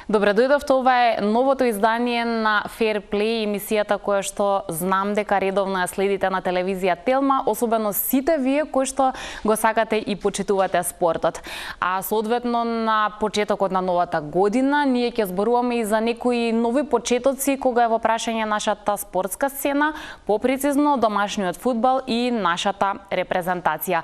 Добре дојдовте, ова е новото издание на Fair Play, емисијата која што знам дека редовно ја следите на телевизија Телма, особено сите вие кои што го сакате и почитувате спортот. А соодветно на почетокот на новата година, ние ќе зборуваме и за некои нови почетоци кога е во прашање нашата спортска сцена, попрецизно домашниот фудбал и нашата репрезентација.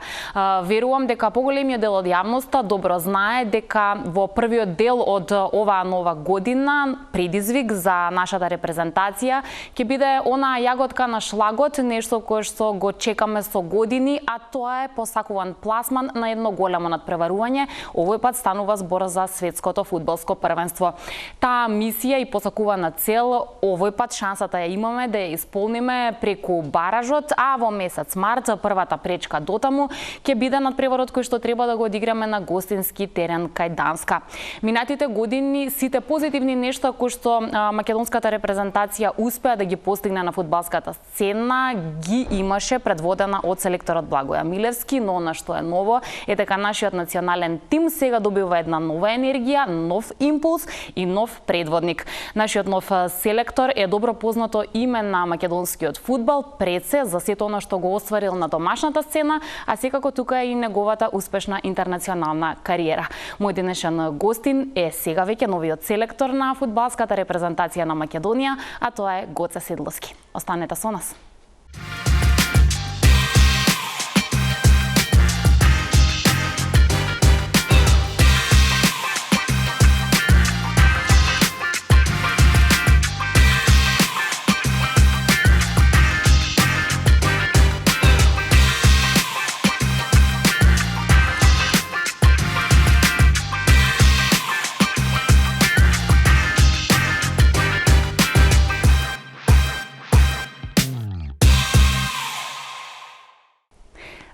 Верувам дека поголемиот дел од јавноста добро знае дека во првиот дел од оваа нова година предизвик за нашата репрезентација ќе биде онаа јаготка на шлагот, нешто кое што го чекаме со години, а тоа е посакуван пласман на едно големо надпреварување. Овој пат станува збор за светското фудбалско првенство. Таа мисија и посакувана цел овој пат шансата ја имаме да ја исполниме преку баражот, а во месец март првата пречка дотаму ќе биде надпреварот кој што треба да го одиграме на гостински терен кај Данска. Минатите години сите позитивни нешта кои што македонската репрезентација успеа да ги постигне на фудбалската сцена ги имаше предводена од селекторот Благоја Милевски, но она што е ново е дека нашиот национален тим сега добива една нова енергија, нов импулс и нов предводник. Нашиот нов селектор е добро познато име на македонскиот фудбал, пред се за сето она што го остварил на домашната сцена, а секако тука е и неговата успешна интернационална кариера. Мој денешен гостин е сега веќе новиот селектор на фудбалската репрезентација на Македонија, а тоа е Гоце Седловски. Останете со нас.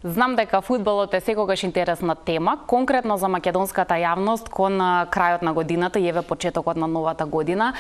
Знам дека фудбалот е секогаш интересна тема, конкретно за македонската јавност кон крајот на годината и еве почетокот на новата година.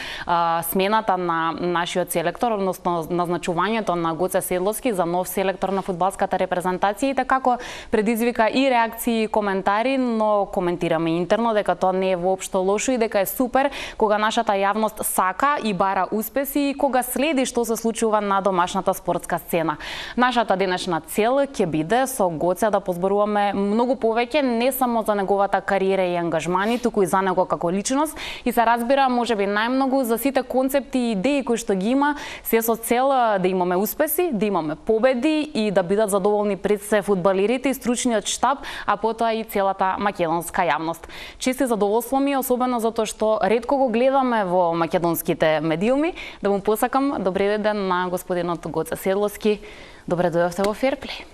Смената на нашиот селектор, односно назначувањето на Гоце Седловски за нов селектор на фудбалската репрезентација и како предизвика и реакции и коментари, но коментираме интерно дека тоа не е воопшто лошо и дека е супер кога нашата јавност сака и бара успеси и кога следи што се случува на домашната спортска сцена. Нашата денешна цел ќе биде со Гоце да позборуваме многу повеќе, не само за неговата кариера и ангажмани, туку и за него како личност и се разбира можеби најмногу за сите концепти и идеи кои што ги има, се со цел да имаме успеси, да имаме победи и да бидат задоволни пред се фудбалерите и стручниот штаб, а потоа и целата македонска јавност. Чести задоволство ми, особено затоа што ретко го гледаме во македонските медиуми, да му посакам добре ден на господинот Гоце Седловски. Добре дојдовте во Fair Play.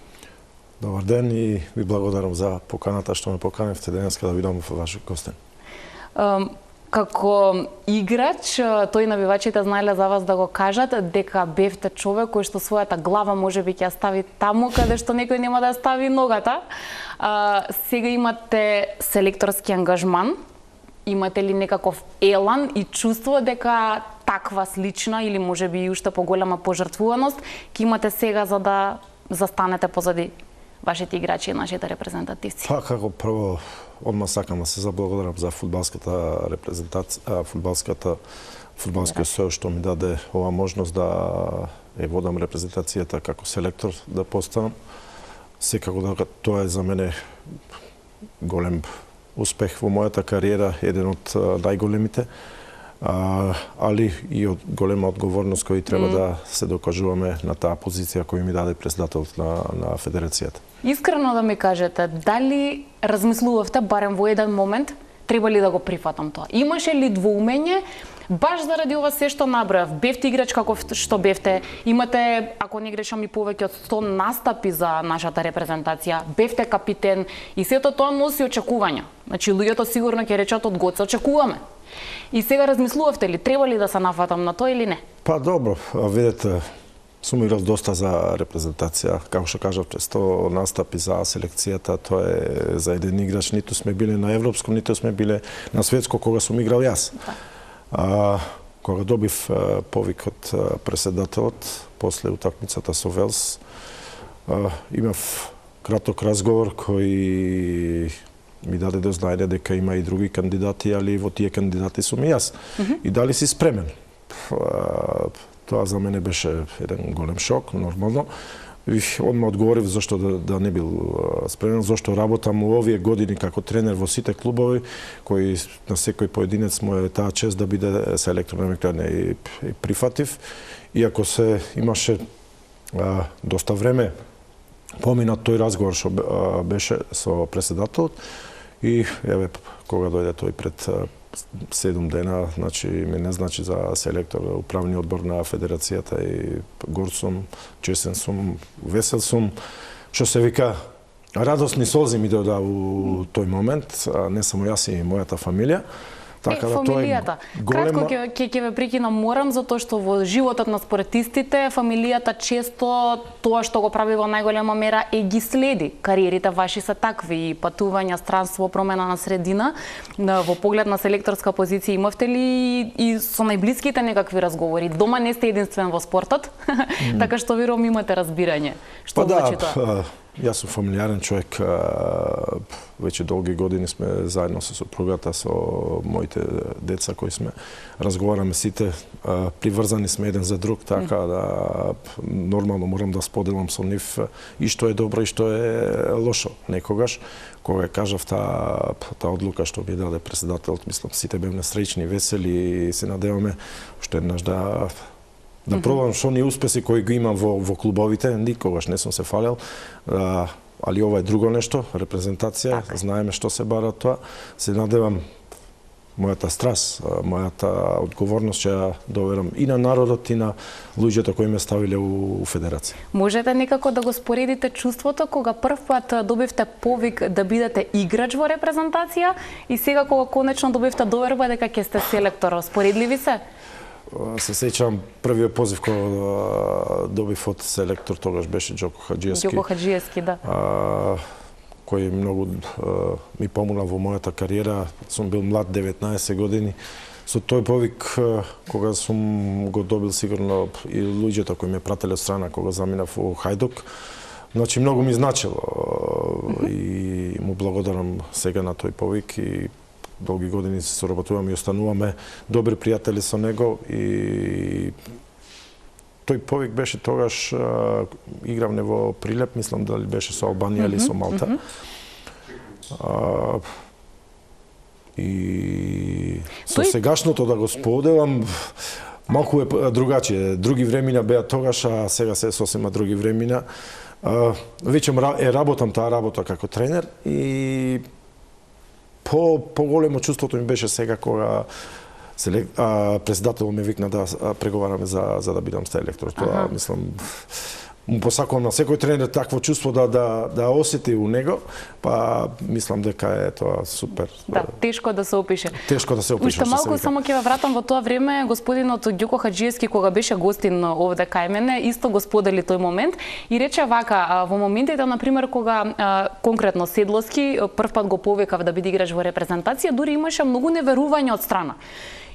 Добар ден и ви благодарам за поканата што ме поканевте денеска да видам во вашиот гостин. Како играч, тој навивачите знаеле за вас да го кажат дека бевте човек кој што својата глава можеби ќе ја стави таму каде што некој нема да стави ногата. Сега имате селекторски ангажман. Имате ли некаков елан и чувство дека таква слична или можеби и уште поголема пожртвуваност ќе имате сега за да застанете позади вашите играчи и нашите репрезентативци? Па, како прво, одма сакам да се заблагодарам за фудбалската репрезентација, фудбалскиот сојуз што ми даде ова можност да ја водам репрезентацијата како селектор да постанам. Секако дека тоа е за мене голем успех во мојата кариера, еден од најголемите, али и од голема одговорност кој треба да се докажуваме на таа позиција која ми даде председателот на федерацијата. Искрено да ми кажете, дали размислувавте барем во еден момент треба ли да го прифатам тоа? Имаше ли двоумење баш заради ова се што набројав? Бевте играч како што бевте, имате, ако не грешам, и повеќе од 100 настапи за нашата репрезентација, бевте капитен и сето тоа носи очекувања. Значи луѓето сигурно ќе речат од Гоце очекуваме. И сега размислувавте ли треба ли да се нафатам на тоа или не? Па добро, видете, сум играл доста за репрезентација, како што кажавте, 100 настапи за селекцијата, тоа е за еден играч, ниту сме биле на европско, ниту сме биле на светско кога сум играл јас. Кога добив повик од председателот после утакмицата со Велс, имав краток разговор кој ми даде до знаење дека има и други кандидати, али во тие кандидати сум и јас. И дали си спремен? Тоа за мене беше еден голем шок, нормално. И одма одговорив зашто да не бил спремен, зашто работам у овие години како тренер во сите клубови, кои на секој поединец му е таа чест да биде селектор на Меклене и прифатив. Иако се имаше доста време поминат тој разговор што беше со председателот и еве кога дојде тој пред 7 дена, значи ме назначи за селектор управни одбор на федерацијата и горд сум, честен сум, весел сум, што се вика радосни солзи ми дојда у тој момент, не само јас и мојата фамилија. Така да фамилијата. Кратко ќе ве прекинам, морам, затоа што во животот на спортистите фамилијата често тоа што го прави во најголема мера ги следи. Кариерите ваши се такви, и патувања, странство, промена на средина. Во поглед на селекторска позиција имавте ли и со најблиските некакви разговори? Дома не сте единствен во спортот, така што верувам имате разбирање. Што значи тоа? Јас сум фамилијарен човек, веќе долги години сме заедно со сопругата, со моите деца кои сме, разговараме сите, приврзани сме еден за друг, така да нормално морам да споделам со нив и што е добро и што е лошо. Некогаш, кога кажав таа одлука што ми даде председателот, мислам сите бевме среќни, весели и се надеваме уште еднаш да пробам што ни успеси кои ги имам во клубовите, никогаш не сум се фалел, али ова е друго нешто, репрезентација, знаеме што се бара тоа. Се надевам мојата страст, мојата одговорност ќе ја доверам и на народот и на луѓето кои ме ставиле у федерација. Можете некако да го споредите чувството кога прв пат добивте повик да бидете играч во репрезентација и сега кога конечно добивте доверба дека ќе сте селектор, споредливи се? Се сеќавам првиот позив кој добив од селектор, тогаш беше Џоко Хаџиевски. Џоко Хаџиевски, да. Кој многу ми помогна во мојата кариера. Сум бил млад, 19 години. Со тој повик, кога сум го добил сигурно и луѓето кои ме прателе од страна кога заминав во Хајдук, значи многу ми значило и му благодарам сега на тој повик и долги години се соработуваме и остануваме добри пријатели со него и тој повик беше тогаш игравне во Прилеп, мислам дали беше со Албанија или со Малта. И со сегашното да го споделам, малку е другачие. Други времина беа тогаш, а сега се сосема други времина. Веќе работам таа работа како тренер и поголемо чувството ми беше сега кога председател ме викна да преговараме за да бидам селектор. Тоа мислам му посакувам на секој тренер такво чувство да осети у него, па мислам дека е тоа супер. Да, тешко да се опише. Тешко да се опише. Уште малку само ќе ве вратам во тоа време, господинот Ѓуко Хаџиевски кога беше гостин овде кај мене, исто го сподели тој момент и рече вака, во моментите на пример кога конкретно Седловски првпат го повикав да биде играч во репрезентација, дури имаше многу неверување од страна.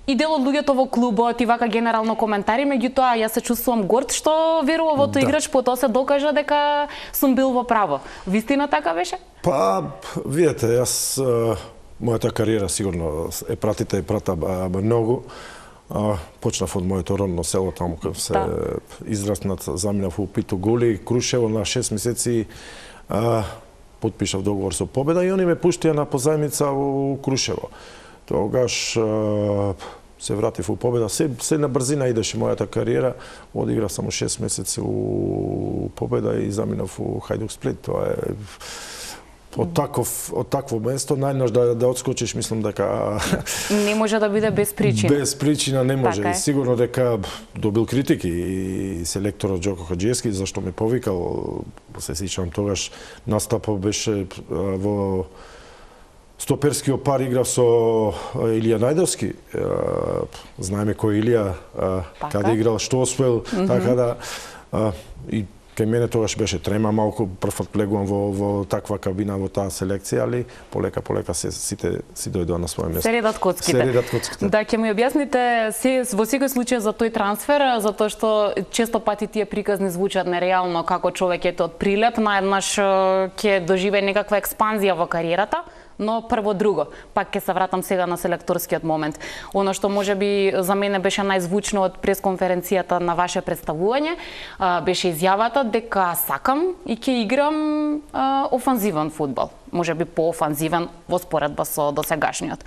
И дел од луѓето во клубот и вака генерално коментари, меѓутоа јас се чувствувам горд што верував во тој играч, потоа се докажа дека сум бил во право. Вистина така беше? Па, видете, јас мојата кариера сигурно е прата многу. Почнав од моето родно село, таму кај се израснат, заминав у Питу Гули, Крушево на 6 месеци потпишав договор со Победа и они ме пуштија на позајмица у Крушево. Тогаш се вратив у Победа, се на брзина идеше мојата кариера, одиграв само 6 месеци у Победа и заминав у Хајдук Сплит. Тоа е од такво место најнаш да одскочиш, мислам дека не може да биде без причина. Без причина не може. Така и сигурно дека добил критики и селекторот Џоко Хаџиевски зашто ме повикал. Се сеќавам тогаш настапот беше во стоперскиот пар, играв со Илија Најдовски. Знаеме кој Илија, каде играл, што освоил, така да и кај мене тогаш беше трема малку, првпат плегувам во таква кабина, во таа селекција, али полека сите си дојдоа на своје место. Се редат коцките. Да, ќе ми објасните во секој случај за тој трансфер, затоа што често пати тие приказни звучат нереално како човек ете од Прилеп, наеднаш ќе доживее некаква експанзија во кариерата. Но прво друго, пак ќе се вратам сега на селекторскиот момент. Оно што можеби за мене беше најзвучно од пресконференцијата на ваше представување, беше изјавата дека сакам и ќе играм офанзивен фудбал. Можеби поофанзивен во споредба со досегашниот.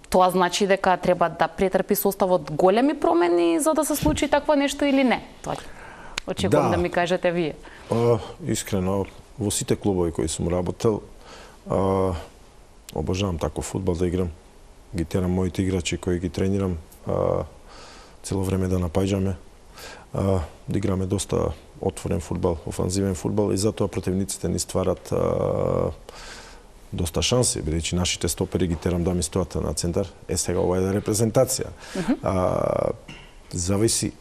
Тоа значи дека треба да претрпи составот големи промени за да се случи такво нешто или не? Тоа очекувам да ми кажете вие. Искрено, во сите клубови кои сум работел, обожавам таков фудбал да играм. Ги терам моите играчи кои ги тренирам, цело време да напаѓаме, да играме доста отворен фудбал, офанзивен фудбал и затоа противниците ни стварат доста шанси, бидејќи нашите стопери ги терам да ми стоат на центар. Сега ова е репрезентација. Зависи,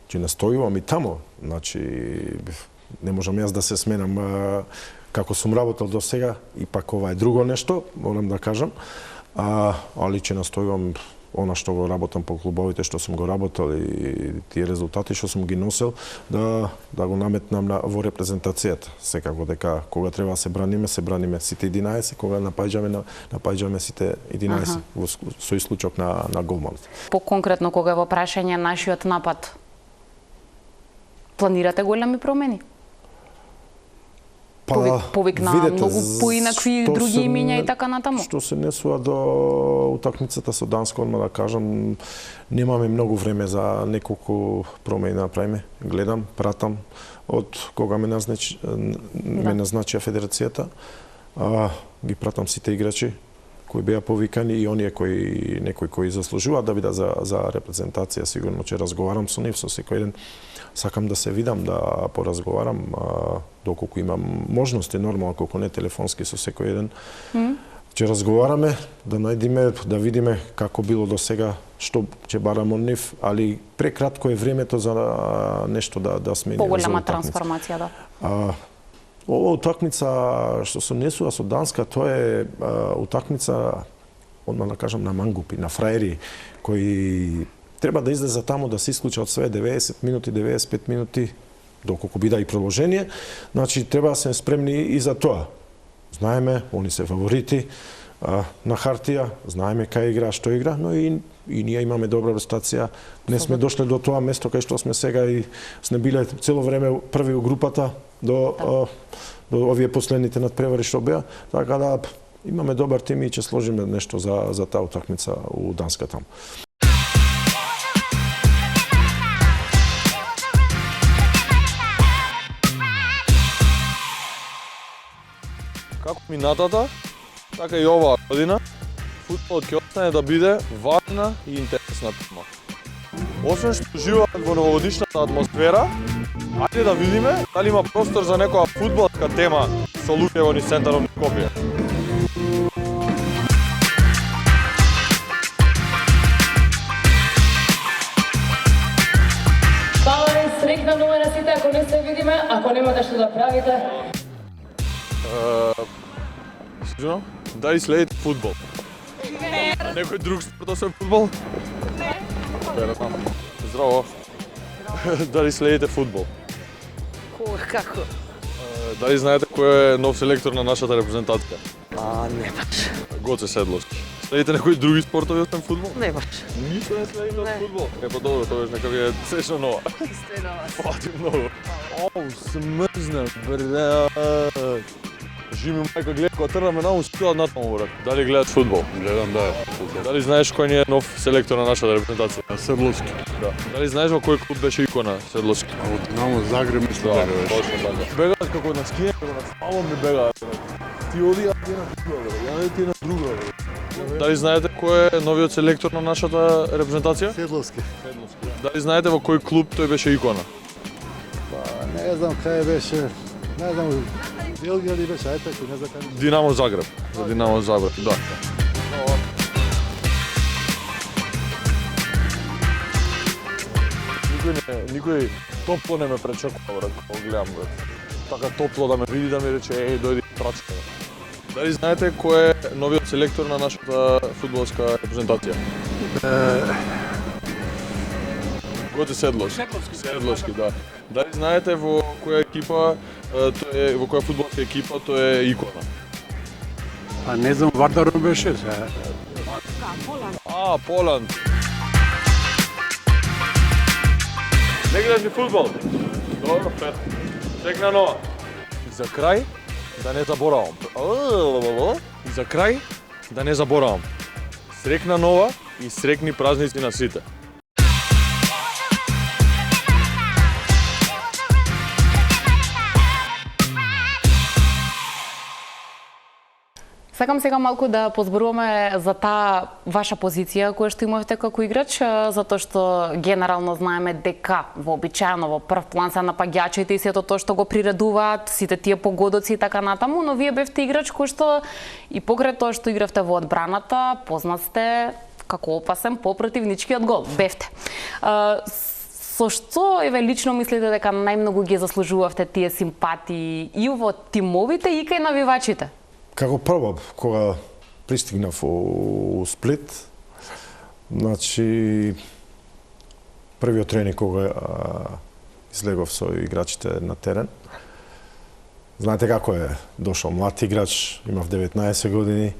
ќе настојувам и тамо, значи не можам јас да се сменам како сум работел до сега, и пак ова е друго нешто, морам да кажам, али ќе настојувам она што го работам по клубовите, што сум го работел и тие резултати што сум ги носел, да го наметнам во репрезентацијата. Секако дека кога треба да се браниме сите 11, кога напаѓаме сите 11 со исклучок на голманот. По-конкретно кога е во прашање нашиот напад, планирате големи промени? Повик на многу поинакви други имиња и така натаму. Што се несува до утакмицата со Данска, одма да кажам, немаме многу време за неколку промени да направиме. Гледам, пратам од кога ме назначија федерацијата, ги пратам сите играчи кои беа повикани и оние некои кои заслужуваат да бидат за репрезентација. Сигурно ќе разговарам со нив, со секој ден. Сакам да се видам, да поразговарам, доколку имам можности, нормално, колку не телефонски со секој еден. Ќе разговараме, да најдиме, да видиме како било до сега, што ќе барам од нив, али прекратко е времето за нешто да смени. Поголема трансформација, да. Ова утакмица што се несува со Данска, тоа е утакмица, одма да кажам, на мангупи, на фраери, кои треба да излезе таму да се исклучат све 90 минути, 95 минути, доколку бида и продолжение. Значи, треба да се спремни и за тоа. Знаеме, они се фаворити на хартија, знаеме кај игра, што игра, но и ние имаме добра престација. Не сме дошле до тоа место кај што сме сега и сме биле цело време први у групата до овие последните надпревари што беа. Така да имаме добар тим и ќе сложиме нешто за таа утакмица у Данска таму. Како минатата, така и оваа година, футболот ќе остане да биде важна и интересна тема. Освен што живеат во новогодишната атмосфера, ајде да видиме дали има простор за некоја фудбалска тема со луѓе во низ центарот на Скопје. Фала ви, среќна нова на сите, ако не се видиме, ако немате што да правите. Сиđено, дали следите фудбал? Не. А некој друг спорт освен фудбал? Не. Здраво. Дали следите фудбал? Како? Дали знаете кој е нов селектор на нашата репрезентација? Не баш. Гоце Седловски. Следите некои други спортови освен фудбал? Не баш. Ништо не следите од фудбал? Па добро, тоа е некако сечно нова. Исто е нова. Фати многу. Смрзна, брат. Жими мајка гледа кога трнаме наму спиват натаму, брат. Дали гледаш фудбал? Гледам, да, фудбал. Дали знаеш кој ни е нов селектор на нашата репрезентација? Седловски. Да. Дали знаеш во кој клуб беше икона Седловски? Од Динамо Загреб мислам дека беше. Точно така. Бегаат како на скијање, како на спалон ми бегаат. Ти оди, а ти на друга, брат. Ја не ти на друга, брат. Дали знаете кој е новиот селектор на нашата репрезентација? Седловски. Дали знаете во кој клуб тој беше икона? Па не знам кај беше. Не знам Белгија ли беше, ајде тако, не знам кај. Динамо Загреб. За Динамо Загреб, да. Никој топло не ме пречекува, брат, кога гледам, брат. Така топло да ме види, да ми рече, еј, дојди трачка. Дали знаете кој е новиот селектор на нашата фудбалска репрезентација? Гоце Седловски. Седловски, да. Дали знаете во која екипа, во која фудбалска екипа тој е икона? Па не знам, Вардаров беше. Поланд. Не гледаш ли фудбал? Добро, пет. Срекна нова. И за крај, да не заборавам. И за крај, да не заборавам. Срекна нова и срекни празници на сите. Сакам сега малку да позборуваме за таа ваша позиција која што имавте како играч, затоа што генерално знаеме дека вообичаено во прв план се напаѓачите и сето тоа што го приредуваат, сите тие погодоци и така натаму, но вие бевте играч кој што и покрај тоа што игравте во одбраната, познат сте како опасен по противничкиот гол. Бевте. Со што еве лично мислите дека најмногу ги заслужувавте тие симпатии и во тимовите и кај навивачите? Како прво, кога пристигнав у Сплит, значи, првиот тренинг кога излегов со играчите на терен, знаете како е, дошол млад играч, имав 19 години,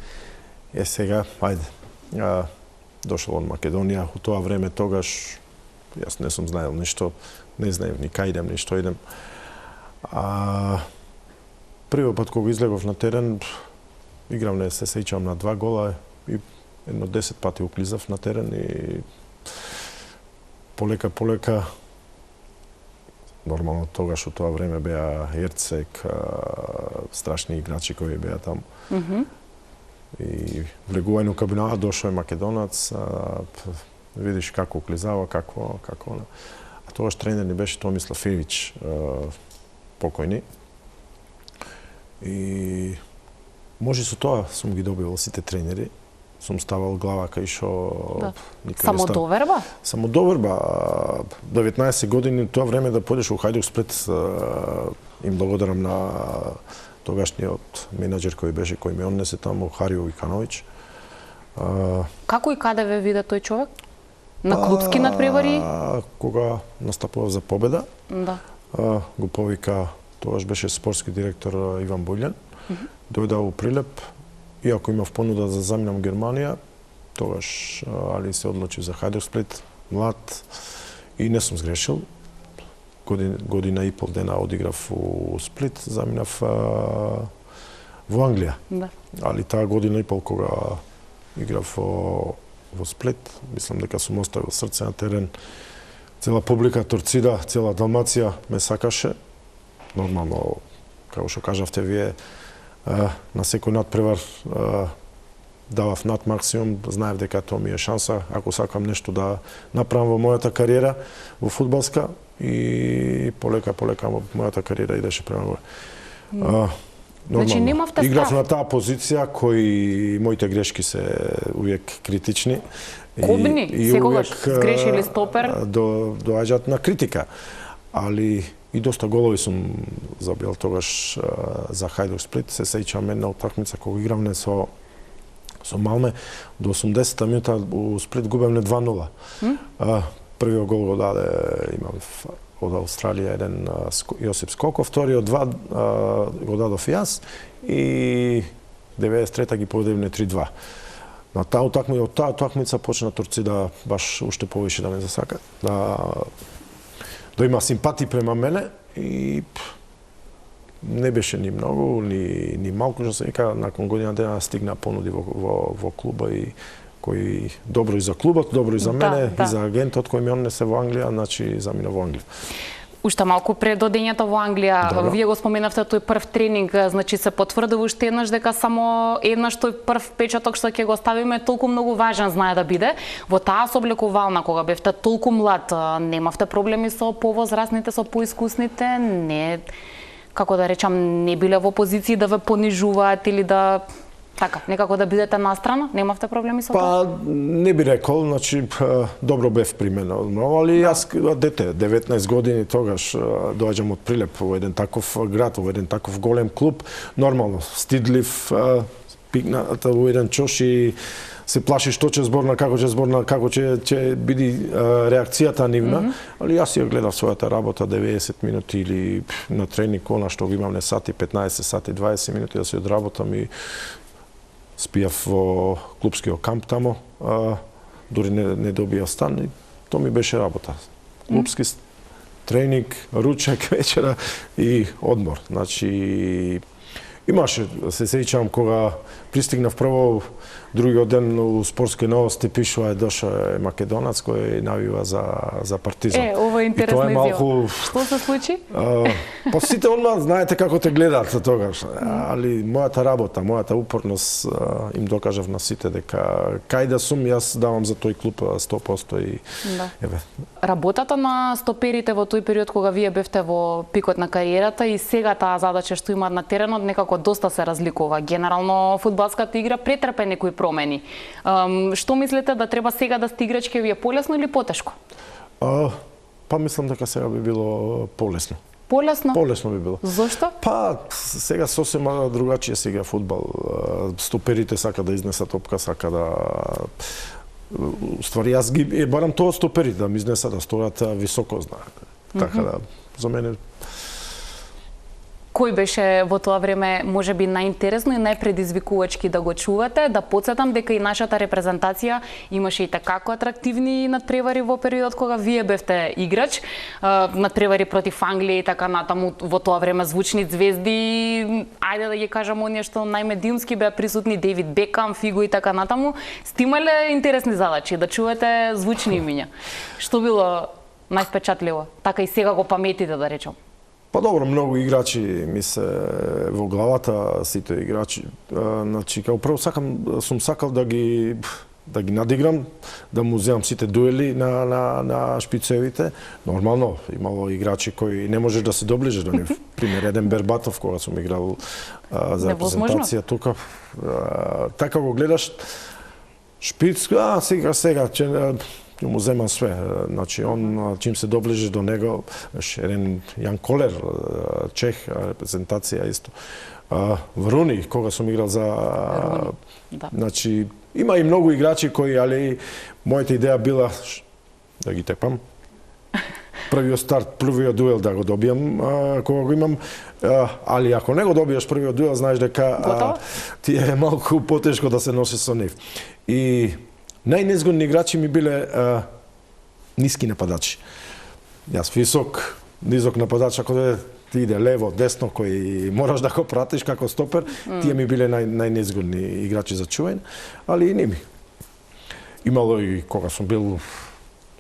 сега, ајде, дошол од Македонија, у тоа време тогаш, јас не сум знаел ништо, не знаев ни кај идем, ни што идем. Првиот пат кога излегов на терен, играв, не се сеќавам, на 2 гола и едно 10 пати уклизав на терен и полека нормално тогаш у тоа време беа Ерцек, страшни играчи кои беа таму. И влегување у кабината, дошол е македонец, видиш како уклизава, како а тогаш тренер ни беше Томислав Ивич, покојни. И може со тоа сум ги добивал сите тренери, сум ставал глава кај шо... Да. Самодоверба? Самодоверба. 19 години, тоа време да појдеш у Хајдук Сплит, им благодарам на тогашниот менаџер кој беше, кој ми однесе таму, Харио Викановиќ. Како и каде ве виде тој човек? На клубски надпревари? Кога настапував за победа, да. Го повика, тогаш беше спортски директор Иван Бојлен, дојда у Прилеп, иако имав понуда да заминам Германија, тогаш али се одлучив за Хајдук Сплит, млад, и не сум сгрешил. Година и пол дена одиграв у Сплит, заминав во Англија. Да. Али таа година и пол кога играв во Сплит, мислам дека сум оставил срце на терен. Цела публика, Торцида, цела Далмација ме сакаше. Нормално, како што кажавте вие, на секој надпревар давав над максимум, знаев дека тоа ми е шанса, ако сакам нешто да направам во мојата кариера, во фудбалска, и полека мојата кариера идеше према горе. Значи немавте страх? Играв на таа позиција, кои моите грешки се увек критични. Кобни? Секогаш сгрешили стопер? Доаѓаат на критика. Али и доста голови сум забил тогаш за Хајдук Сплит. Се сеќавам една утакмица кога игравме со Малме, до 80-та минута у Сплит губевме 2-0. Првиот гол го даде, имам од Австралија еден Јосип Скоков, вториот 2 го дадов јас и 93-та ги победивме 3-2. На таа утакмица почна Торцida баш уште повише да ме засака, да има симпатии према мене и не беше ни многу, ни малку, што се вика, након година дена стигна понуди во клуба и кој добро и за клубот, добро и за мене, и за агентот кој ми однесе во Англија, значи замина во Англија. Уште малку пред одењето во Англија, вие го споменавте тој прв тренинг, значи се потврдува уште еднаш дека само еднаш тој прв печаток што ќе го ставиме толку многу важен знае да биде. Во таа соблекувална кога бевте толку млад, немавте проблеми со повозрасните, со поискусните, не, како да речам, не биле во позиции да ве понижуваат или да така, некако да бидете настрана? Немавте проблеми со тоа? Па, не би рекол, значи, добро бев примена, али јас дете, 19 години тогаш доаѓам од Прилеп во еден таков град, во еден таков голем клуб, нормално, стидлив, пикната во еден чош и се плаши што ќе зборна, како ќе биде реакцијата нивна, али јас ја гледав својата работа 90 минути или на тренинг, она што го имам не сати 15, сати 20 минути да се одработам и спијав во клубскиот камп тамо, дури не добија стан и тоа ми беше работа. Клубски тренинг, ручек, вечера и одмор. Значи, имаше, се сеќавам кога пристигнав прво, другиот ден у спортски новости пишува доша македонац кој навива за Партизан. Ова е интересна изјава. Малку... Што се случи? Па сите одма знаете како те гледаат тогаш, али мојата работа, мојата упорност им докажав на сите дека кај да сум, јас давам за тој клуб 100% и еве. Работата на стоперите во тој период кога вие бевте во пикот на кариерата и сега таа задача што имаат на теренот некако доста се разликува. Генерално фудбалската игра претрпе некои промени. Што мислите да треба сега да сте играч, ќе ви е полесно или потешко? Па мислам дека сега би било полесно. Полесно? Полесно би било. Зошто? Па сега сосема другачие се игра фудбал. Стоперите сака да изнесат топка, сака да ствари јас ги барам тоа стоперите да ми изнесат, да стојат високо, знаете. Така да за мене. Кој беше во тоа време можеби најинтересно и најпредизвикувачки да го чувате? Да подсетам дека и нашата репрезентација имаше и такако атрактивни надпревари во периодот кога вие бевте играч, надпревари против Англија и така натаму, во тоа време звучни звезди, ајде да ги кажам оние што најмедиумски беа присутни, Дейвид Бекам, Фиго и така натаму. Сте имале интересни задачи да чувате звучни имиња. Што било највпечатливо? Така и сега го паметите, да речам. Па добро, многу играчи ми се во главата, сите играчи. Значи, како прво сум сакал да ги надиграм, да му земам сите дуели на шпицевите. Нормално, имало играчи кои не можеш да се доближиш до нив. Пример, Еден Бербатов, кога сум играл за репрезентација тука. Така го гледаш, шпиц, сега, ќе му земам све. Значи, он, чим се доближиш до него, еден Јан Колер, Чех, репрезентација исто. Вруни, кога сум играл за... Значи, има и многу играчи кои, али мојата идеја била да ги тепам. Првиот старт, првиот дуел да го добијам, кога го имам, али ако не го добиеш првиот дуел, знаеш дека ти е малку потешко да се носиш со нив. И најнезгодни играчи ми биле ниски нападачи. Јас висок, низок нападач, ако ти иде лево, десно, кој мораш да го пратиш како стопер, тие ми биле најнезгодни играчи за чување, али и ними. Имало и кога сум бил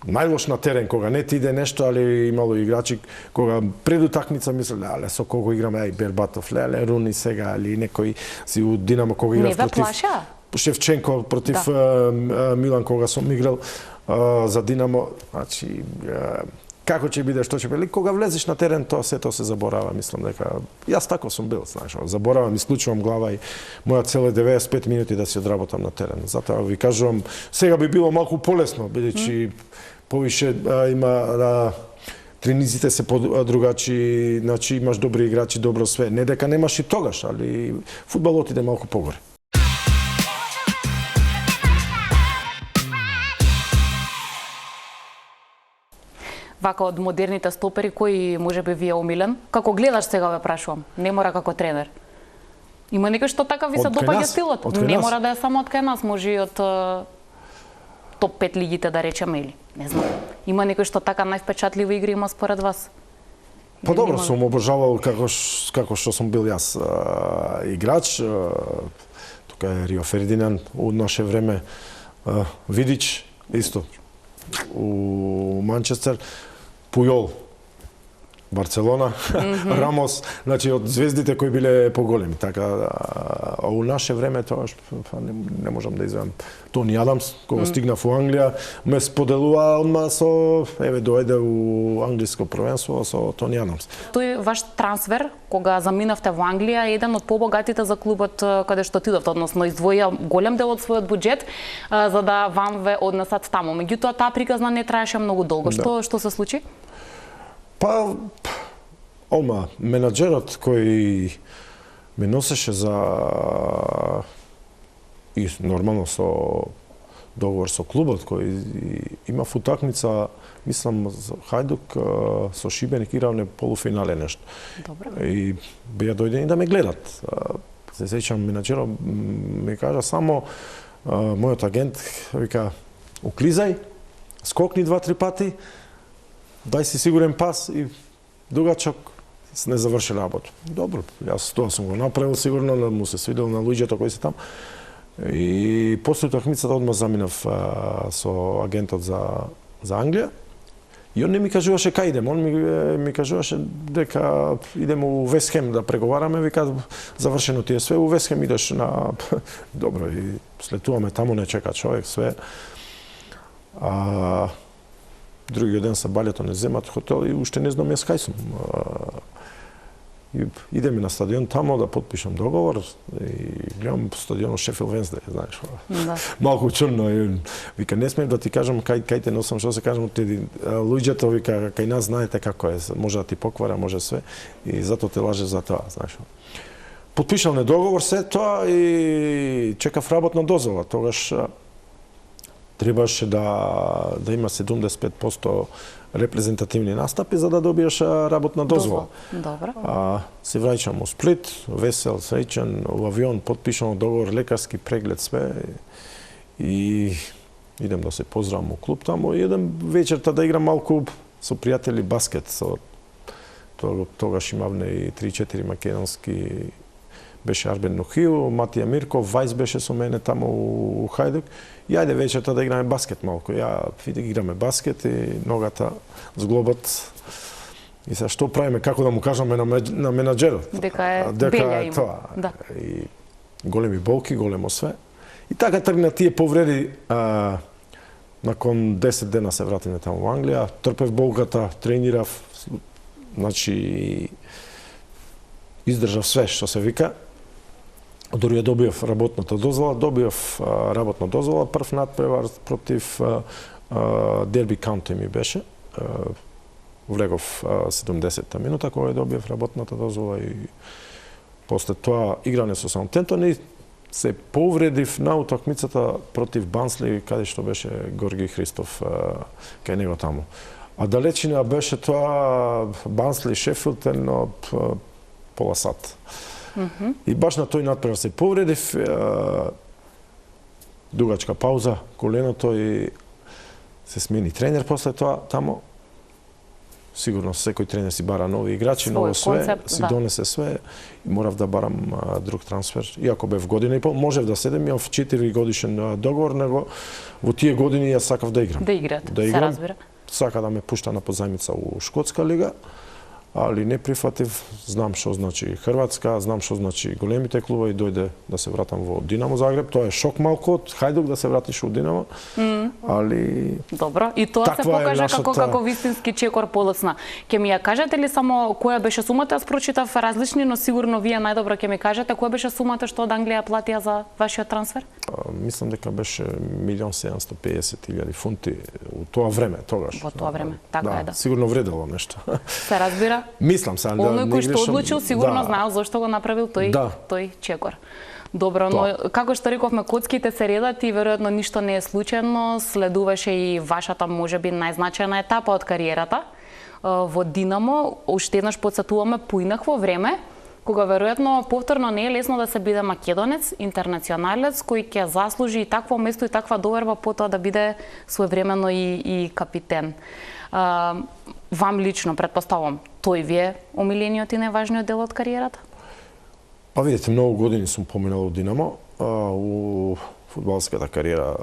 најлош на терен, кога не ти иде нешто, али имало играчи кога пред утакмица мислеле, але со кого играме, ај Бербатов, леле Руни сега, али некој си у Динамо кога играв против... Не ве плаша? Шевченко против Милан кога сум играл за Динамо, значи како ќе биде, што ќе биде, кога влезеш на терен, тоа сето се заборава, мислам дека јас тако сум бил, знаеш, заборавам, исклучувам глава и моја цел е 95 минути да се одработам на терен. Затоа ви кажувам, сега би било малку полесно, бидејќи повише има тренизите се другачи, значи имаш добри играчи, добро све. Не дека немаш и тогаш, али фудбалот иде малку погоре. Вака од модерните стопери, кој можеби ви е омилен? Како гледаш сега ве прашувам, не мора како тренер. Има некој што така ви се допаѓа стилот? Не мора да е само од кај нас, може и од топ 5 лигите да речеме или не знам. Има некој што така највпечатлива игра има според вас? Па добро, сум обожавал како што сум бил јас играч. Тука е Рио Фердинанд, у наше време Видич, исто. У Манчестер, Пујол, Барцелона, Рамос, значи од звездите кои биле поголеми. Така, у наше време тоа не можам да извадам. Тони Адамс, кога стигнав у Англија, ме споделува одма со, еве дојде у англиско првенство со Тони Адамс. Тој ваш трансфер, кога заминавте во Англија, е еден од побогатите за клубот каде што отидовте, односно издвоја голем дел од својот буџет за да вам ве однесат таму. Меѓутоа таа приказна не траеше многу долго. Што се случи? Па, менаџерот кој ме носеше за и нормално со договор со клубот кој имав утакмица, мислам Хајдук со Шибеник играв на полуфинале нешто. Добро. И беа дојдени да ме гледат. Се сеќам менаџерот ми кажа само мојот агент вика уклизај, скокни 2-3 пати, дај си сигурен пас и дугачок не заврши работа. Добро, јас тоа сум го направил сигурно, му се свидел на луѓето кои се там. И после утакмицата одма заминав со агентот за Англија. И он не ми кажуваше кај идем, он ми кажуваше дека идем у Вестхем да преговараме, вика завршено ти е све, у Вестхем идеш на добро и слетуваме таму, не чека човек све. Другиот ден са балето не земат хотел и уште не знам јас кај сум. Идеме на стадион тамо да потпишам договор и гледам стадионот Шефилд Венсдеј, знаеш. Да. Малку чудно и вика не смеев да ти кажам кај те носам, што се кажам ти луѓето вика кај нас знаете како е, може да ти поквара, може све и затоа те лаже за тоа, знаеш. Потпишалме договор се тоа и чекав работна дозвола. Тогаш требаше да има 75% репрезентативни настапи за да добиеш работна дозвола. Добро. Се враќам у Сплит, весел, среќен, во авион потпишано договор, лекарски преглед све и идем да се поздравам у клуб тамо и еден вечерта да играм малку со пријатели баскет. Тогаш имавме и 3-4 македонски, беше Арбен Нохио, Матија Мирков, Вајс беше со мене тамо у Хајдук. И ајде вечерта да играме баскет малку. Ја играме баскет и ногата зглобат. И сега што правиме, како да му кажаме на менаџерот? Дека белја има. Тоа. Да. И големи болки, големо све. И така тргна тие повреди. Након 10 дена се вратиме таму во Англија. Трпев болката, тренирав. Значи, издржав све што се вика. Дори ја добиев работната дозвола, работна дозвола, прв надпревар против Дерби Каунти ми беше. Влегов 70-та минута кога ја добиев работната дозвола и после тоа игране со Саутемптон и се повредив на утакмицата против Бансли, каде што беше Горги Христов кај него таму. А далечина беше тоа Бансли Шефилд едно пола сат. И баш на тој надпревар се повредив, дугачка пауза, коленото и се смени тренер после тоа тамо. Сигурно секој тренер си бара нови играчи, ново све, концепт, си донесе све и морав да барам друг трансфер. Иако бев година и пол, можев да седем, имав 4 годишен договор, него во тие години јас сакав да играм. Да играте, да се разбира. Сака да ме пушта на позајмица у Шкотска лига, али не прифатив, знам што значи Хрватска, знам што значи големите клубови, дојде да се вратам во Динамо Загреб, тоа е шок малку од Хајдук да се вратиш во Динамо, али... Добро, и тоа се покажа како вистински чекор полоцна. Ке ми ја кажете ли само која беше сумата? Јас прочитав различни, но сигурно вие најдобро ќе ми кажете која беше сумата што од Англија платија за вашиот трансфер? Мислам дека беше 1.750.000 фунти у тоа време, тогаш. Во тоа време, така е да. Сигурно вредело нешто. Се разбира? Мислам се, оној кој што одлучил сигурно знаел зошто го направил тој чекор. Добро, но како што рековме, коцките се редат и веројатно ништо не е случајно, следуваше и вашата можеби најзначајна етапа од кариерата во Динамо. Уште еднаш потсетуваме, поинах во време кога веројатно повторно не е лесно да се биде македонец, интернационалец кој ќе заслужи и такво место и таква доверба потоа да биде своевремено и капитен. Вам лично, предпоставам, тој ви е омилениот и најважниот дел од кариерата? Па видите, многу години сум поминал во Динамо. У фудбалската кариера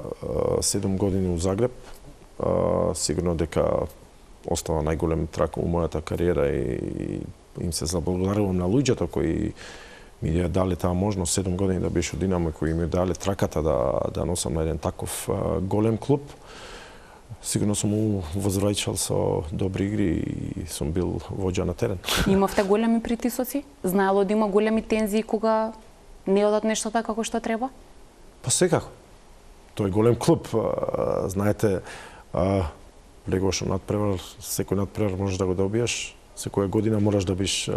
7 години у Загреб. Сигурно дека остава најголем трак у мојата кариера и им се заблагодарувам на луѓето кои ми ја дали таа можност 7 години да беше у Динамо и кои ми дали траката да носам на еден таков голем клуб. Сигурно сум возвраќал со добри игри и сум бил воđа на терен. Имавте големи притисоци? Знаело да има големи тензии кога не одат нештата како што треба? Па секако. Тој е голем клуб. Знаете, влегуваш надпревар, секој надпревар можеш да го добиеш. Секоја година мораш да биш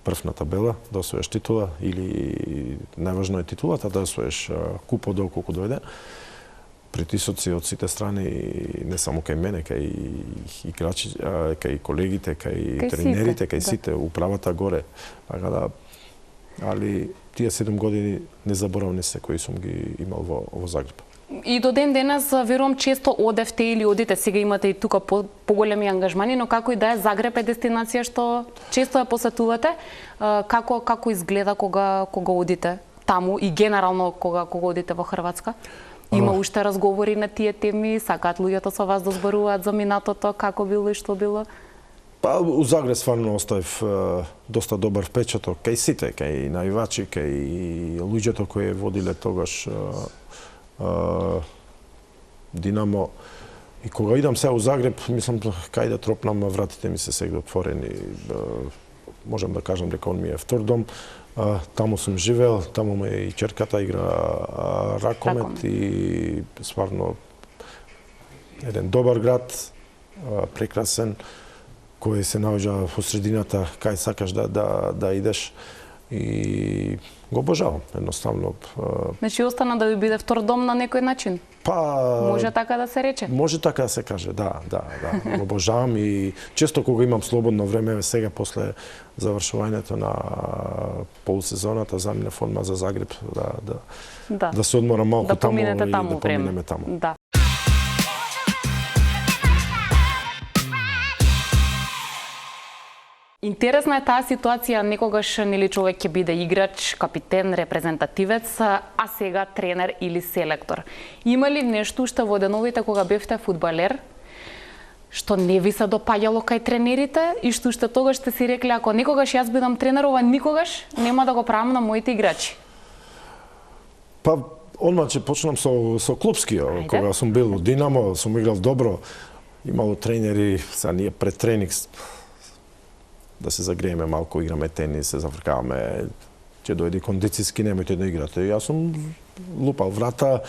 прв на табела, да освоеш титула или најважно е титулата, да освоеш купот доколку дојде. Притисоци од сите страни, не само кај мене, кај играчи, кај колегите, кај тренерите, кај сите, управата горе. Така да али тие 7 години незаборавни се кои сум ги имал во Загреб. И до ден денес, верувам, често одевте или одите, сега имате и тука поголеми ангажмани, но како и да е, Загреб е дестинација што често ја посетувате. Како изгледа кога одите таму и генерално кога одите во Хрватска? Има уште разговори на тие теми, сакаат луѓето со вас да зборуваат за минатото, како било и што било? Па, у Загреб стварно оставив доста добар впечаток кај сите, кај навивачи, кај луѓето кои водиле тогаш Динамо. И кога идам сега у Загреб, мислам кај да тропнам, вратите ми се сега отворени. Можам да кажам дека он ми е втор дом. Таму сум живеел, таму ме и ќерката игра ракомет и стварно еден добар град, прекрасен, кој се наоѓа во средината кај сакаш да идеш и го обожавам едноставно. Значи остана да ви биде втор дом на некој начин? Па може така да се рече? Може така да се каже, да. Го обожавам и често кога имам слободно време, сега после завршувањето на полусезоната, заминав одма за Загреб да се одморам малку таму и да поминеме таму. Да. Интересна е таа ситуација, некогаш нели човек ќе биде играч, капитен, репрезентативец, а сега тренер или селектор. Има ли нешто уште во деновите кога бевте фудбалер што не ви се допаѓало кај тренерите и што уште тогаш сте си рекли ако некогаш јас бидам тренер, ова никогаш нема да го правам на моите играчи? Па, одма че почнам со клубски, кога сум бил у Динамо, сум играл добро, имало тренери, са ние пред тренинг да се загрееме малку, играме тенис, се зафркаваме, ќе дојде кондицијски, немојте да играте. Јас сум лупал врата,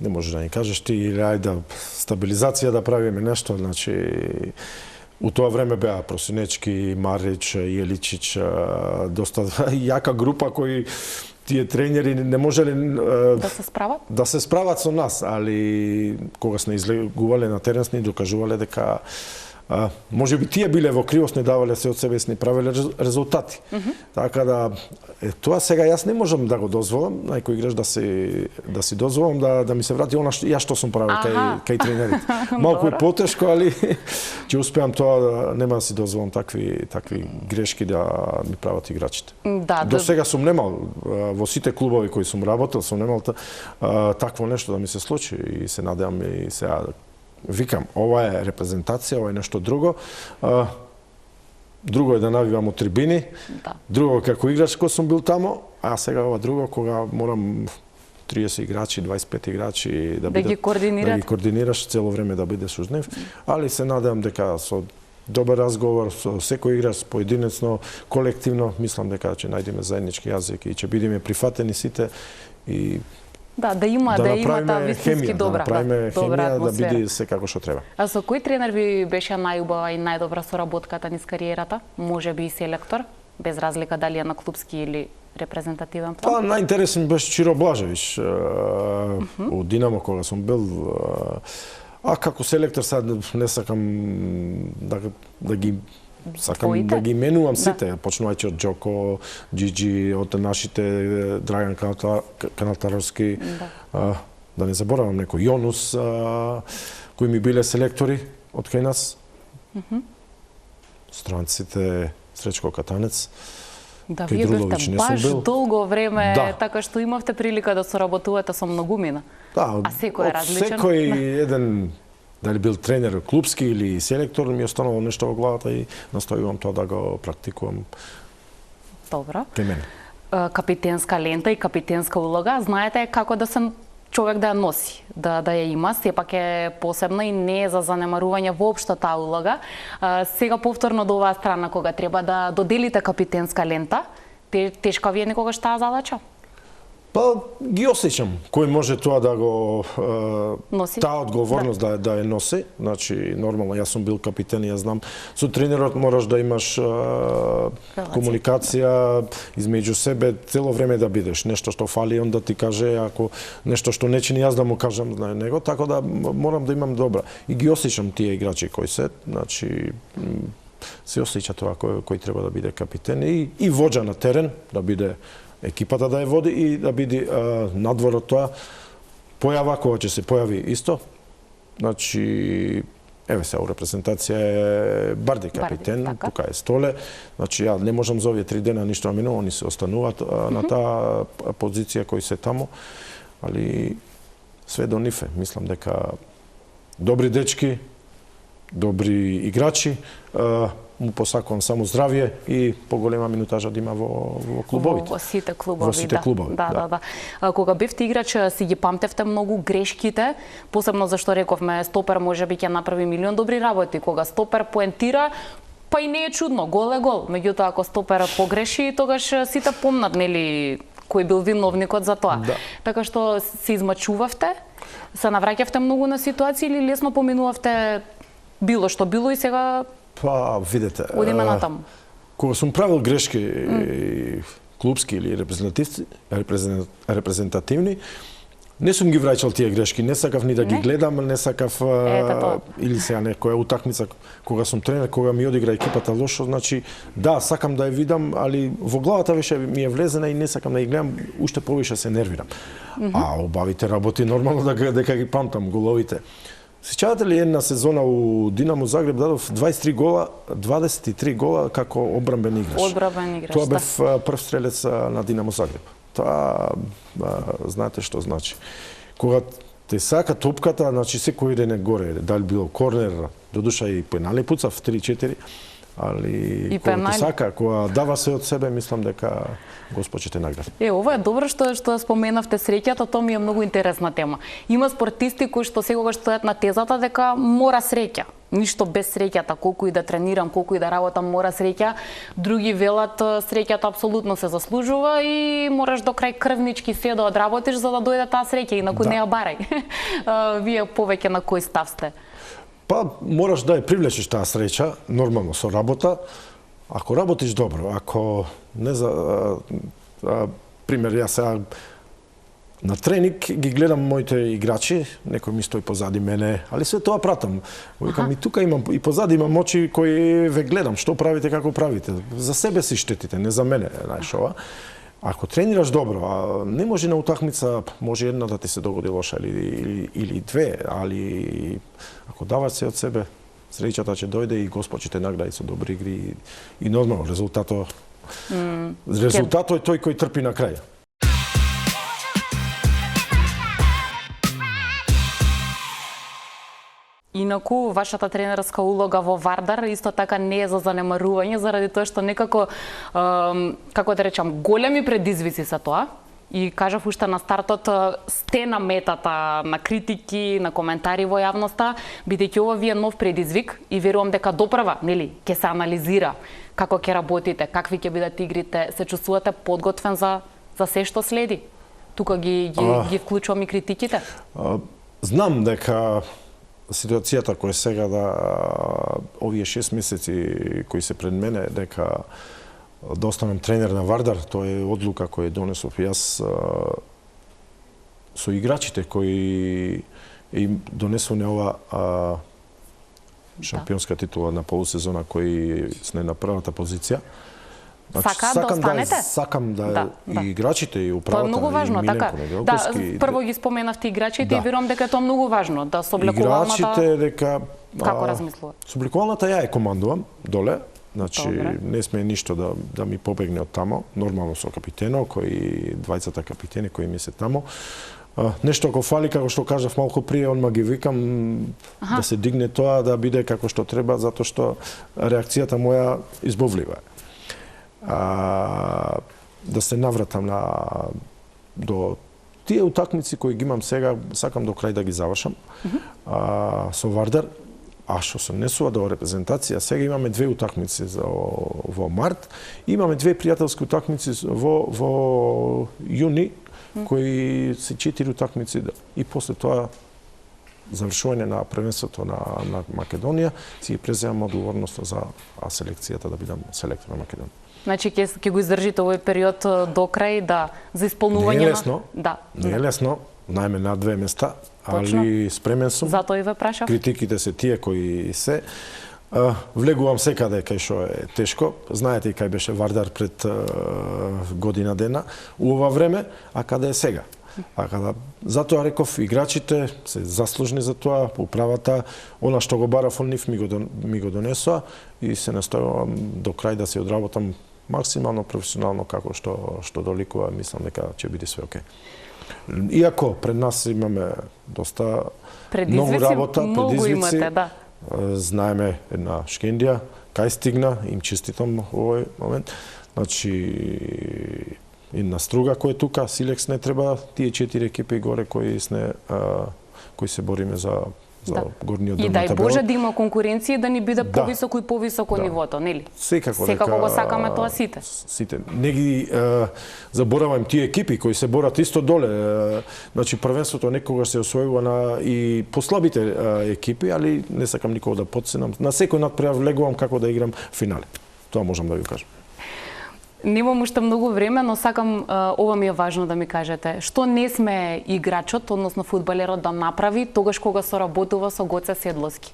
не може да ни кажеш ти, или ајде стабилизација да правиме нешто, значи у тоа време беа Просинечки, Марич, Јеличич, доста јака група кои тие тренери не можеле да се справат? Да се справат со нас, али кога сме излегувале на терен, сни докажувале дека може би тие биле во кривост, не давале се од себе, не правеле резултати. Така да, тоа сега јас не можам да го дозволам, најкој играч да си дозволам да ми се врати она што сум правил кај тренерите. Малку е потешко, али ќе успеам тоа, нема да си дозволам такви грешки да ми прават играчите. До сега сум немал, во сите клубови кои сум работел, сум немал такво нешто да ми се случи и се надевам и сега викам, ова е репрезентација, ова е нешто друго. Друго е да навивам од трибини, друго како играч кој сум бил тамо, а сега ова друго кога морам 30 играчи, 25 играчи да ги координираш цело време да бидеш уз нив, али се надевам дека со добар разговор со секој играч поединечно, колективно, мислам дека ќе најдеме заеднички јазик и ќе бидеме прифатени сите и да има таа вистински добра хемија, да биде се како што треба. А со кој тренер ви беше најубава и најдобра соработката низ кариерата? Може би и селектор, без разлика дали е на клубски или репрезентативен план? Па, најинтересен беше Чиро Блажевич. У Динамо кога сум бил, а како селектор sad не сакам да ги да ги менувам сите, почнувајќи од Джоко, Джиджи, од нашите Драган Канатаровски, да не заборавам некој, Јонус, кои ми биле селектори од кај нас. Странците, Сречко Катанец. Да, вие бевте баш долго време, така што имавте прилика да соработувате со многумина. А секој е различен. Секој еден, дали бил тренер клубски или селектор, ми останало нешто во главата и настојувам тоа да го практикувам. Добро. Кај мене. Капитенска лента и капитенска улога, знаете како да се човек да ја носи, да ја има, сепак е посебна и не е за занемарување воопшто таа улога. Сега повторно до оваа страна, кога треба да доделите капитенска лента, тешка ви е некогаш таа задача? Па, ги осеќам кој може тоа да го таа одговорност да ја носи. Значи, нормално, јас сум бил капитен и ја знам. Со тренерот мораш да имаш комуникација измеѓу себе, цело време да бидеш. Нешто што фали, он да ти каже, ако нешто што не чини, јас да му кажам на него, така да морам да имам добра. И ги осеќам тие играчи кои се, значи, се осеќа тоа кој треба да биде капитен и воđа на терен, да биде екипата да ја води и да биде надвор од тоа појава кога ќе се појави исто. Значи, еве се, у репрезентација е Барди капитен, тука е Столе. Значи, ја не можам за овие 3 дена ништо да минува, они се остануваат на таа позиција кои се таму, али све до нив е. Мислам дека добри дечки, добри играчи, му посакувам само здравје и поголема минутажа да има во клубовите. Во сите клубови, во сите клубови. Да. Кога бевте играч, си ги памтевте многу грешките, посебно зашто рековме стопер можеби ќе направи милион добри работи. Кога стопер поентира, па и не е чудно, гол е гол. Меѓутоа, ако стопер погреши, тогаш сите помнат, нели, кој бил виновникот за тоа. Да. Така што се измачувавте, се навраќавте многу на ситуации или лесно поминувавте било што било и сега Па, видете, одиме натаму. Кога сум правил грешки клубски или репрезентативни, не сум ги враќал тие грешки, не сакав ни да ги гледам, не сакав или сега некоја утакмица кога сум тренер, кога ми одигра екипата лошо, значи да, сакам да ја видам, али во главата више ми е влезена и не сакам да ги гледам, уште повише се нервирам. А обавите работи нормално дека ги памтам головите. Сеќавате ли една сезона у Динамо Загреб дадов 23 гола како одбранбен играч. Одбранбен играч. Тоа бев прв стрелец на Динамо Загреб. Тоа знаете што значи. Кога те сака топката, значи секој иде горе, дали било корнер, додуша и пенали пуцав 3-4, али кога те сака, кога дава се од себе, мислам дека Господ ќе те награди. Ова е добро што споменавте среќата, тоа ми е многу интересна тема. Има спортисти кои што секогаш стојат на тезата дека мора среќа. Ништо без среќата, колку и да тренирам, колку и да работам, мора среќа. Други велат среќата апсолутно се заслужува и мораш до крај крвнички се да одработиш за да дојде таа среќа, инаку не ја барај. Вие повеќе на кој став сте? Па, мораш да ја привлечеш таа среќа, нормално со работа. Ако работиш добро, ако не пример, јас сега на тренинг ги гледам моите играчи, некој ми стои позади мене, али се тоа пратам. Викам, и тука имам, и позади имам очи кои ве гледам, што правите, како правите. За себе си штетите, не за мене, знаеш ова. Ако тренираш добро, а не може на утакмица, може една да ти се догоди лоша или две, али ако даваш се од себе, среќата ќе дојде и Господ ќе те награди со добри игри и нормално резултатот е тој кој трпи на крај. Инаку, вашата тренерска улога во Вардар исто така не е за занемарување, заради тоа што некако, како да речам, големи предизвици се тоа. И кажав уште на стартот, сте на метата на критики, на коментари во јавноста, бидејќи ова ви е нов предизвик и верувам дека допрва, нели, ќе се анализира како ќе работите, какви ќе бидат игрите, се чувствувате подготвен за се што следи. Тука ги вклучувам и критиките. Знам дека ситуацијата која сега овие 6 месеци кои се пред мене, дека да останам тренер на Вардар, тоа е одлука која донесов јас со играчите кои им донесоне ова шампионска титула на полусезона кои сме на првата позиција. Сакам да останете? Сакам да и играчите и управата. Тоа е многу важно, така. Да, прво ги споменавте играчите и верувам дека тоа е многу важно, да со облекувалната. Играчите дека како размислуваат? Со облекувалната ја е командувам доле. Значи, не сме ништо да ми побегне од тамо, нормално со капитено, двајцата капитени кои ми се тамо. Нешто ако фали, како што кажав малку прije, онма ги викам да се дигне тоа, да биде како што треба, затоа што реакцијата моја избовлива е. Да се навратам до тие утакмици кои ги имам сега, сакам до крај да ги завршам со Вардар. А што се однесува до репрезентација, сега имаме 2 утакмици во март, имаме 2 пријателски утакмици во јуни, кои се 4 утакмици и после тоа завршување на првенството на Македонија, си преземам одговорноста за селекцијата да бидам селектор на Македонија. Значи ќе го издржите овој период до крај за исполнување на... Не е лесно, не е лесно, најме на 2 места, али спремен сум. Затоа и ве прашав. Критиките се тие кои се. Влегувам секаде кај што е тешко. Знаете и кај беше Вардар пред година дена у ова време, а каде е сега. Затоа реков, играчите се заслужни за тоа, управата, она што го барав од нив ми го донесоа и се настојувам до крај да се одработам максимално професионално како што доликува, мислам дека ќе биде све окей. Иако пред нас имаме доста многу работа, предизвици, имате, да. Знаеме една Шкендија, кај стигна, им честитам овој момент. Значи, една Струга кој е тука, Силекс не треба, тие 4 екипи горе кои се бориме за горниот дел на табелата. И дај Боже да има конкуренција да ни биде повисоко и повисоко нивото, нели? Секако го сакаме тоа сите. Не ги заборавам тие екипи кои се борат исто доле. Значи првенството некогаш се освојува на и послабите екипи, али не сакам никого да потценам. На секој надпревар влегувам како да играм финале. Тоа можам да ви кажам. Немам уште многу време, но сакам ова ми е важно да ми кажете. Што не сме играчот, односно фудбалерот да направи тогаш кога соработува со Гоце Седловски?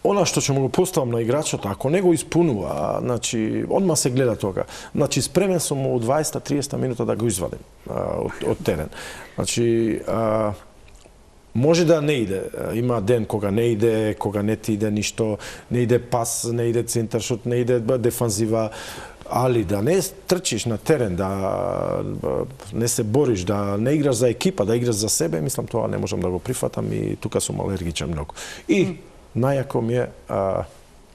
Она што ќе му го поставам на играчот, ако не го испунува, значи одма се гледа тога. Значи спремен сум у 20-30 минута да го извадим од терен. Значи може да не иде. Има ден кога не иде, кога не ти иде ништо, не иде пас, не иде центаршот, не иде дефанзива. Али да не трчиш на терен, да не се бориш, да не играш за екипа, да играш за себе, мислам тоа не можам да го прифатам и тука сум алергичен многу. И најако ми е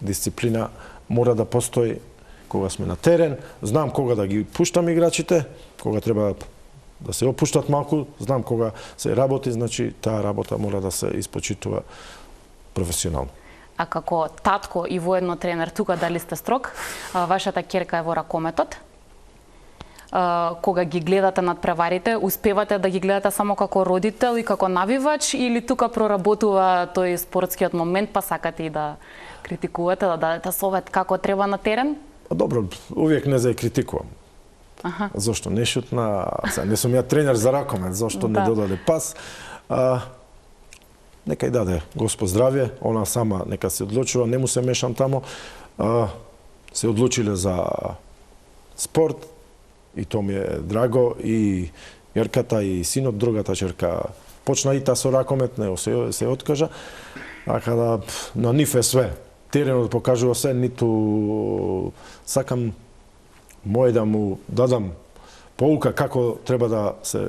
дисциплина мора да постои кога сме на терен, знам кога да ги пуштам играчите, кога треба да се опуштат малку, знам кога се работи, значи таа работа мора да се испочитува професионално. А како татко и воедно тренер, тука дали сте строг? Вашата ќерка е во ракометот. Кога ги гледате надпреварите, успевате да ги гледате само како родител и како навивач или тука проработува тој спортскиот момент, па сакате и да критикувате, да дадете совет како треба на терен? Добро, увек не за критикувам. Зошто не шутна, не сум ја тренер за ракомет, зошто не додаде пас. Нека и даде Господ здравје, она сама нека се одлучува, не му се мешам тамо. Се одлучиле за спорт и то ми е драго и јерката и синот, другата ќерка почна и та со ракомет, не се откажа. Така да на нив е све. Теренот покажува се, ниту сакам мој да му дадам поука како треба да се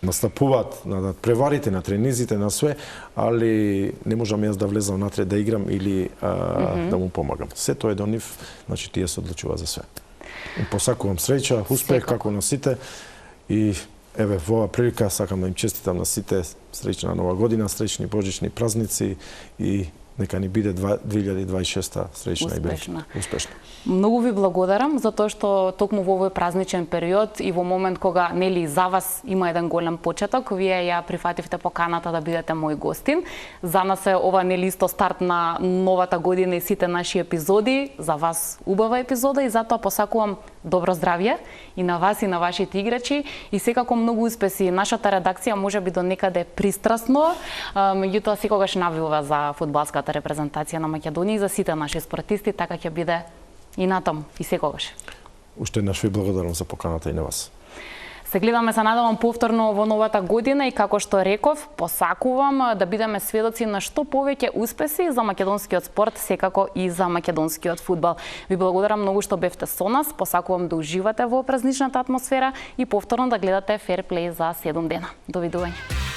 настапуваат на преварите, на тренизите, на све, али не можам јас да влезам натре да играм или да му помагам. Се тоа е до нив, значи тие се одлучува за све. Посакувам среќа, успех како на сите и еве во оваа прилика сакам да им честитам на сите среќна нова година, среќни божични празници и нека ни биде 2026 среќна и успешна. Многу ви благодарам за тоа што токму во овој празничен период и во момент кога нели за вас има еден голем почеток, вие ја прифативте поканата да бидете мој гостин. За нас е ова нели исто старт на новата година и сите наши епизоди, за вас убава епизода и затоа посакувам добро здравје и на вас и на вашите играчи и секако многу успеси. Нашата редакција можеби до некаде пристрасно, меѓутоа секогаш навива за фудбалската репрезентација на Македонија и за сите наши спортисти, така ќе биде и натаму и секогаш. Уште еднаш ви благодарам за поканата и на вас. Се гледаме се надевам повторно во новата година и како што реков, посакувам да бидеме сведоци на што повеќе успеси за македонскиот спорт, секако и за македонскиот фудбал. Ви благодарам многу што бевте со нас, посакувам да уживате во празничната атмосфера и повторно да гледате Fair Play за 7 дена. Довидување.